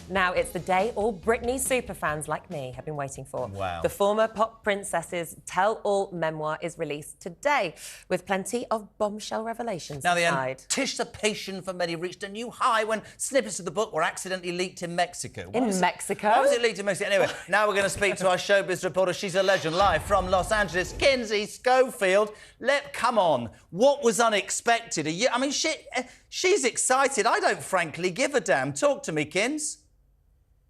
Now, it's the day all Britney superfans like me have been waiting for. Wow. The former pop princess's tell-all memoir is released today, with plenty of bombshell revelations Now, inside. the anticipation for many reached a new high when snippets of the book were accidentally leaked in Mexico. Why was it leaked in Mexico? Anyway, now we're going to speak to our showbiz reporter. She's a legend, live from Los Angeles, Kinsey Schofield. Come on, what was unexpected? I mean, she's excited. I don't frankly give a damn. Talk to me, Kins.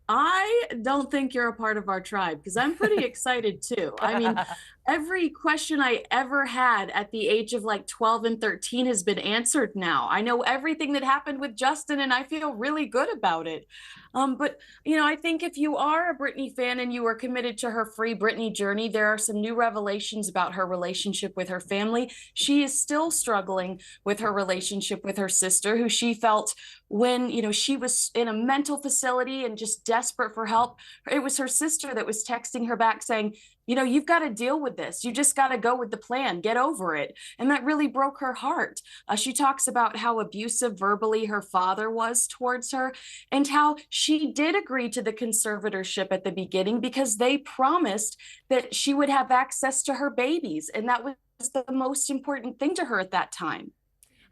I don't think you're a part of our tribe because I'm pretty excited too. I mean, every question I ever had at the age of like 12 and 13 has been answered now. I know everything that happened with Justin and I feel really good about it. But, you know, I think if you are a Britney fan and you are committed to her Free Britney journey, there are some new revelations about her relationship with her family. She is still struggling with her relationship with her sister, who she felt when, you know, she was in a mental facility and just desperate for help. It was her sister that was texting her back saying, you know, you've got to deal with this. You just got to go with the plan. Get over it. And that really broke her heart. She talks about how abusive verbally her father was towards her and how she did agree to the conservatorship at the beginning because they promised that she would have access to her babies. And that was the most important thing to her at that time.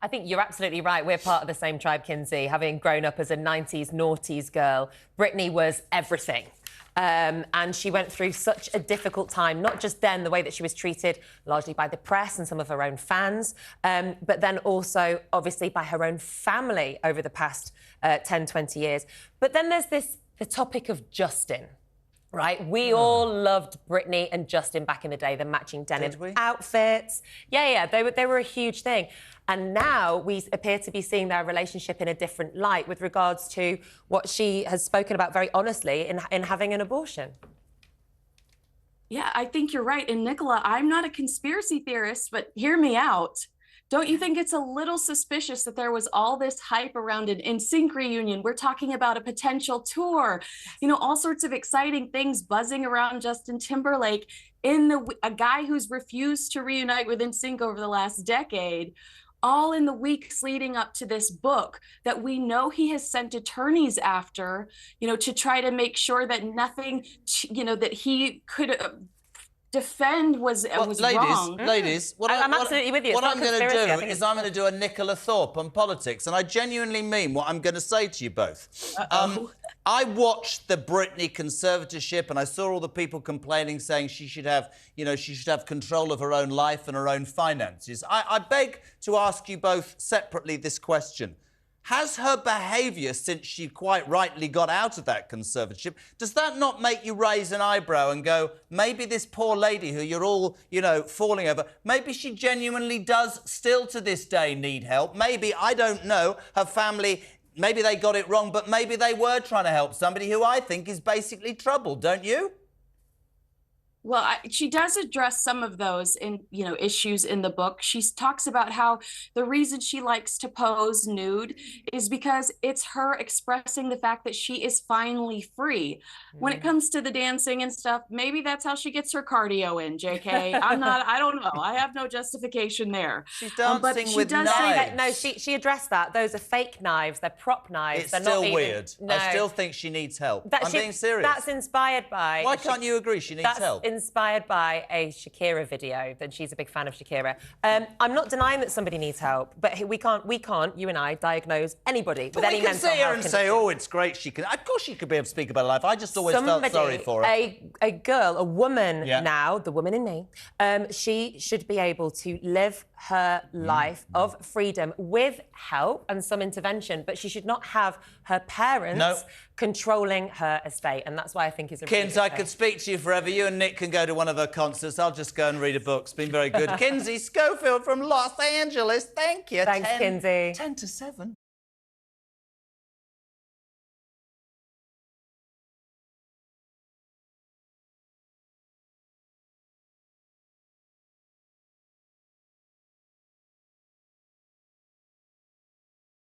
I think you're absolutely right. We're part of the same tribe, Kinsey. Having grown up as a 90s noughties girl, Britney was everything. And she went through such a difficult time, not just then, the way that she was treated largely by the press and some of her own fans, but then also, obviously, by her own family over the past 10, 20 years. But then there's the topic of Justin. Right, we all loved Britney and Justin back in the day, the matching denim outfits. Yeah, they were a huge thing. And now we appear to be seeing their relationship in a different light with regards to what she has spoken about very honestly in having an abortion. Yeah, I think you're right. And Nicola, I'm not a conspiracy theorist, but hear me out. Don't you think it's a little suspicious that there was all this hype around an NSYNC reunion? We're talking about a potential tour, you know, all sorts of exciting things buzzing around Justin Timberlake a guy who's refused to reunite with NSYNC over the last decade, all in the weeks leading up to this book that we know he has sent attorneys after, you know, to try to make sure that nothing, you know, that he could defend was wrong. Ladies, I'm absolutely with you. What I'm going to do is I'm going to do a Nicola Thorp on politics, and I genuinely mean what I'm going to say to you both. I watched the Britney conservatorship, and I saw all the people complaining, saying she should have, you know, she should have control of her own life and her own finances. I beg to ask you both separately this question. Has her behaviour since she quite rightly got out of that conservatorship, does that not make you raise an eyebrow and go, maybe this poor lady who you're all, you know, falling over, maybe she genuinely does still to this day need help? Maybe, I don't know, her family, maybe they got it wrong, but maybe they were trying to help somebody who I think is basically troubled, don't you? Well, she does address some of those issues in the book. She talks about how the reason she likes to pose nude is because it's her expressing the fact that she is finally free. When it comes to the dancing and stuff, maybe that's how she gets her cardio in, JK. I don't know. I have no justification there. She's dancing with knives. She addressed that. Those are fake knives. They're prop knives. It's still weird. No. I still think she needs help. I'm being serious. That's inspired by... Why can't you agree she needs help? Inspired by a Shakira video, that she's a big fan of Shakira. I'm not denying that somebody needs help, but we can't, you and I, diagnose anybody with any mental health condition. We can sit here and say, oh, it's great, she can... Of course she could be able to speak about her life. I just always felt sorry for her. A girl, a woman now, the woman in me, she should be able to live her life of freedom with help and some intervention, but she should not have her parents controlling her estate, and that's why I think is a Kins, I could speak to you forever. You and Nick can go to one of her concerts. I'll just go and read a book. It's been very good. Kinsey Schofield from Los Angeles. Thank you. Thanks, Kinsey. 10 to 7.